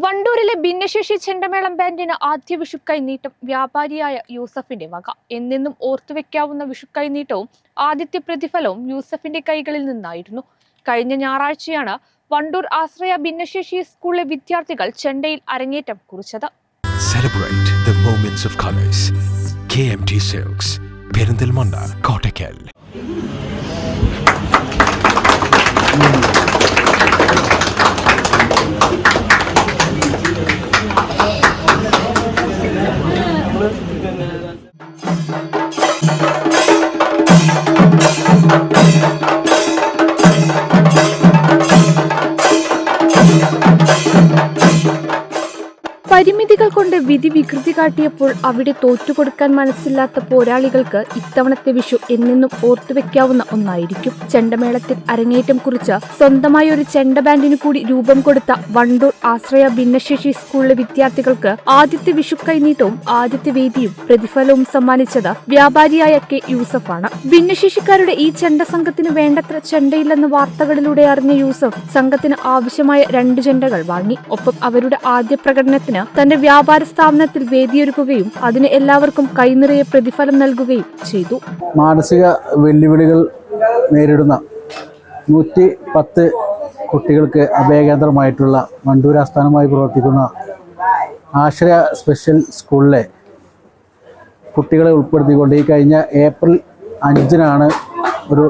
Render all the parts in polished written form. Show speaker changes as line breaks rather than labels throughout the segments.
വണ്ടൂരിലെ ഭിന്നശേഷി ചെണ്ടമേളം ബാൻഡിന് ആദ്യ വിഷുക്കൈനീട്ടം വ്യാപാരിയായ യൂസഫിന്റെ വക. എന്നെന്നും ഓർത്തുവെക്കാവുന്ന വിഷുക്കൈനീട്ടവും ആദ്യത്തെ പ്രതിഫലവും യൂസഫിന്റെ കൈകളിൽ നിന്നായിരുന്നു. കഴിഞ്ഞ ഞായറാഴ്ചയാണ് വണ്ടൂർ ആശ്രയ ഭിന്നശേഷി സ്കൂളിലെ വിദ്യാർത്ഥികൾ ചെണ്ടയിൽ അരങ്ങേറ്റം കുറിച്ചത്.
Celebrate the moments of colors. KMT Silks, Perinthalmanna, Kottakkal.
പരിമിതികൾ കൊണ്ട് വിധി വികൃതി കാട്ടിയപ്പോൾ അവിടെ തോറ്റുകൊടുക്കാൻ മനസ്സില്ലാത്ത പോരാളികൾക്ക് ഇത്തവണത്തെ വിഷു എന്നെന്നും ഓർത്തുവെക്കാവുന്ന ഒന്നായിരിക്കും. ചെണ്ടമേളത്തിൽ അരങ്ങേറ്റം കുറിച്ച് സ്വന്തമായി ഒരു ചെണ്ട ബാൻഡിന് കൂടി രൂപം കൊടുത്ത വണ്ടൂർ ആശ്രയ ഭിന്നശേഷി സ്കൂളിലെ വിദ്യാർത്ഥികൾക്ക് ആദ്യത്തെ വിഷു കൈനീട്ടവും ആദ്യത്തെ വേദിയും പ്രതിഫലവും സമ്മാനിച്ചത് വ്യാപാരിയായ കെ യൂസഫാണ്. ഭിന്നശേഷിക്കാരുടെ ഈ ചെണ്ട സംഘത്തിന് വേണ്ടത്ര ചെണ്ടയില്ലെന്ന് വാർത്തകളിലൂടെ അറിഞ്ഞ യൂസഫ് സംഘത്തിന് ആവശ്യമായ 2 ചെണ്ടകൾ വാങ്ങി. ഒപ്പം അവരുടെ ആദ്യ പ്രകടനത്തിന് തന്റെ വ്യാപാര സ്ഥാപനത്തിൽ വേദിയൊരുക്കുകയും അതിന് എല്ലാവർക്കും കൈനിറയെ പ്രതിഫലം നൽകുകയും ചെയ്തു.
മാനസിക വെല്ലുവിളികൾ നേരിടുന്ന 110 കുട്ടികൾക്ക് അഭയകേന്ദ്രമായിട്ടുള്ള വണ്ടൂർ ആസ്ഥാനമായി പ്രവർത്തിക്കുന്ന ആശ്രയ സ്പെഷ്യൽ സ്കൂളിലെ കുട്ടികളെ ഉൾപ്പെടുത്തിക്കൊണ്ട് ഈ കഴിഞ്ഞ ഏപ്രിൽ 5-നാണ് ഒരു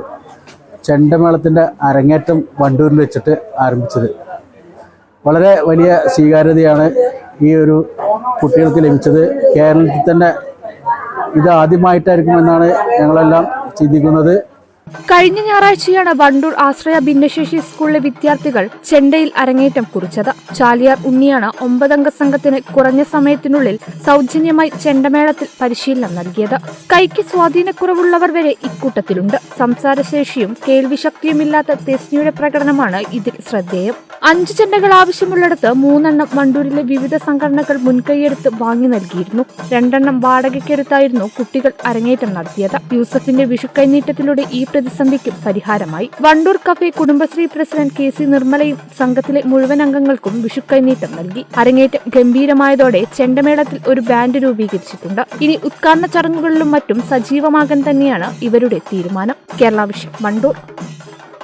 ചെണ്ടമേളത്തിൻ്റെ അരങ്ങേറ്റം വണ്ടൂരിൽ വെച്ചിട്ട് ആരംഭിച്ചത്. വളരെ വലിയ സ്വീകാര്യതയാണ് ഈ ഒരു കുട്ടികൾക്ക് ലഭിച്ചത്. കേരളത്തിൽ തന്നെ ഇത് ആദ്യമായിട്ടായിരിക്കുമെന്നാണ് ഞങ്ങളെല്ലാം ചിന്തിക്കുന്നത്.
കഴിഞ്ഞ ഞായറാഴ്ചയാണ് വണ്ടൂർ ആശ്രയ ഭിന്നശേഷി സ്കൂളിലെ വിദ്യാർത്ഥികൾ ചെണ്ടയിൽ അരങ്ങേറ്റം കുറിച്ചത്. ചാലിയാർ ഉണ്ണിയാണ് 9 അംഗ സംഘത്തിന് കുറഞ്ഞ സമയത്തിനുള്ളിൽ സൗജന്യമായി ചെണ്ടമേളത്തിൽ പരിശീലനം നൽകിയത്. കൈക്ക് സ്വാധീനക്കുറവുള്ളവർ വരെ ഇക്കൂട്ടത്തിലുണ്ട്. സംസാരശേഷിയും കേൾവിശക്തിയുമില്ലാത്ത തെസ്നിയുടെ പ്രകടനമാണ് ഇതിൽ ശ്രദ്ധേയം. 5 ചെണ്ടകൾ ആവശ്യമുള്ളിടത്ത് 3 എണ്ണം വണ്ടൂരിലെ വിവിധ സംഘടനകൾ മുൻകൈയെടുത്ത് വാങ്ങി നൽകിയിരുന്നു. 2 എണ്ണം വാടകയ്ക്കെടുത്തായിരുന്നു കുട്ടികൾ അരങ്ങേറ്റം നടത്തിയത്. യൂസഫിന്റെ വിഷുക്കൈനീട്ടത്തിലൂടെ ഈ പ്രതിസന്ധിക്കും പരിഹാരമായി. Wandoor cafe Kudumbashree president KC നിർമ്മലയും സംഘത്തിലെ മുഴുവൻ അംഗങ്ങൾക്കും വിഷുക്കൈനീട്ടം നൽകി. അരങ്ങേറ്റം ഗംഭീരമായതോടെ ചെണ്ടമേളത്തിൽ ഒരു ബാൻഡ് രൂപീകരിച്ചിട്ടുണ്ട്. ഇനി ഉദ്ഘാടന ചടങ്ങുകളിലും മറ്റും സജീവമാകാൻ തന്നെയാണ് ഇവരുടെ തീരുമാനം. കേരള വിഷൻ, വണ്ടൂർ.